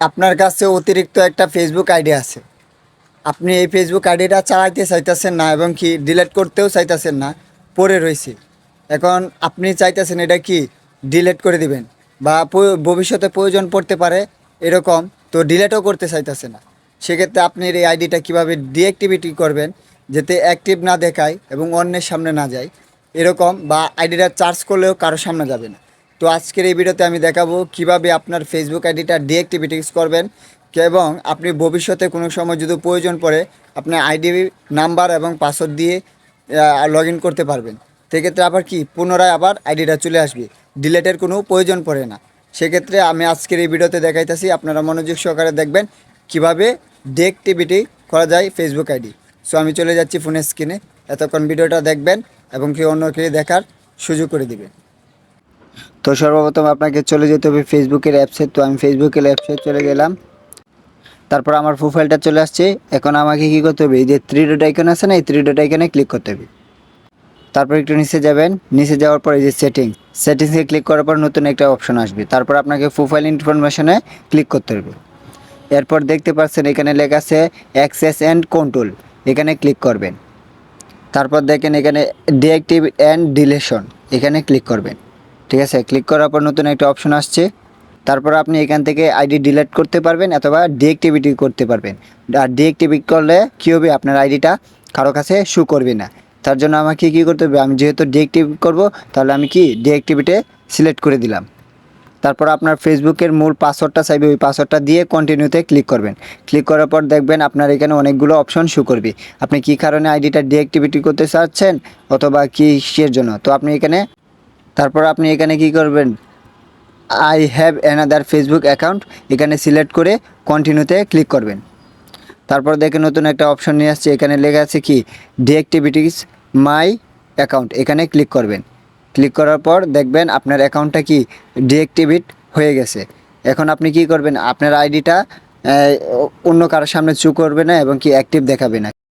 আপনার কাছে অতিরিক্ত একটা ফেসবুক আইডি আছে। আপনি এই ফেসবুক আইডিটা চালাইতে চাইতেছেন না এবং কি ডিলিট করতেও চাইতেছেন না, পড়ে রয়েছে। এখন আপনি চাইতেছেন এটা কি ডিলিট করে দিবেন বা ভবিষ্যতে প্রয়োজন পড়তে পারে এরকম, তো ডিলিটও করতে চাইতেছে না। সেক্ষেত্রে আপনি এই আইডিটা কীভাবে ডিঅ্যাক্টিভিটি করবেন যাতে অ্যাক্টিভ না দেখায় এবং অন্যের সামনে না যায় এরকম, বা আইডিটা চার্জ করলেও কারো সামনে যাবে না। তো আজকের এই ভিডিওতে আমি দেখাবো কিভাবে আপনার ফেসবুক আইডিটা ডিঅ্যাক্টিভিটিস করবেন এবং আপনি ভবিষ্যতে কোনো সময় যদি প্রয়োজন পড়ে আপনার আইডি নাম্বার এবং পাসওয়ার্ড দিয়ে লগ ইন করতে পারবেন। সেক্ষেত্রে আবার কি পুনরায় আবার আইডিটা চলে আসবে, ডিলেটের কোনো প্রয়োজন পড়ে না। সেক্ষেত্রে আমি আজকের এই ভিডিওতে দেখাইতেছি, আপনারা মনোযোগ সহকারে দেখবেন কিভাবে ডিঅ্যাক্টিভিটি করা যায় ফেসবুক আইডি। সো আমি চলে যাচ্ছি ফোনের স্ক্রিনে, এতক্ষণ ভিডিওটা দেখবেন এবং কি অন্যকে দেখার সুযোগ করে দিবেন। তো সর্বপ্রথম আপনাকে চলে যেতে হবে ফেসবুকের অ্যাপসে। তো আমি ফেসবুকের অ্যাপসে চলে গেলাম, তারপর আমার প্রোফাইলটা চলে আসছে। এখন আমাকে কী করতে হবে, এই যে থ্রি ডট আইকন আছে না, এই থ্রি ডট আইকনে ক্লিক করতে হবে। তারপর একটু নিচে যাবেন, নিচে যাওয়ার পর এই যে সেটিংসে ক্লিক করার পর নতুন একটা অপশন আসবে। তারপর আপনাকে প্রোফাইল ইনফরমেশনে ক্লিক করতে হবে। এরপর দেখতে পাচ্ছেন এখানে লেখা আছে অ্যাক্সেস অ্যান্ড কন্ট্রোল, এখানে ক্লিক করবেন। তারপর দেখেন এখানে ডিঅ্যাক্টিভ অ্যান্ড ডিলেশন, এখানে ক্লিক করবেন। ঠিক আছে, ক্লিক করার পর নতুন একটা অপশন আসছে। তারপর আপনি এখান থেকে আইডি ডিলিট করতে পারবেন অথবা ডিঅ্যাক্টিভিটি করতে পারবেন। আর ডিঅ্যাক্টিভিটি করলে কী হবে, আপনার আইডিটা কারো কাছে শো করবে না। তার জন্য আমাকে কী করতে হবে, আমি যেহেতু ডিঅ্যাক্টিভ করব তাহলে আমি কি ডিঅ্যাক্টিভিটি সিলেক্ট করে দিলাম। তারপর আপনার ফেসবুকের মূল পাসওয়ার্ডটা চাইবে, ওই পাসওয়ার্ডটা দিয়ে কন্টিনিউতে ক্লিক করবেন। ক্লিক করার পর দেখবেন আপনার এখানে অনেকগুলো অপশন শো করবে, আপনি কী কারণে আইডিটা ডিঅ্যাক্টিভিটি করতে চাচ্ছেন অথবা কিসের জন্য। তো আপনি এখানে তারপর আপনি এখানে কী করবেন, I have another Facebook account, এখানে সিলেক্ট করে কন্টিনিউতে ক্লিক করবেন। তারপর দেখে নতুন একটা অপশন নিয়ে আসছে, এখানে লেখা আছে কি ডিঅ্যাক্টিভিটিস মাই অ্যাকাউন্ট, এখানে ক্লিক করবেন। ক্লিক করার পর দেখবেন আপনার অ্যাকাউন্টটা কি ডিঅ্যাক্টিভেট হয়ে গেছে। এখন আপনি কি করবেন, আপনার আইডিটা অন্য কারোর সামনে শো করবে না এবং কি অ্যাক্টিভ দেখাবে না।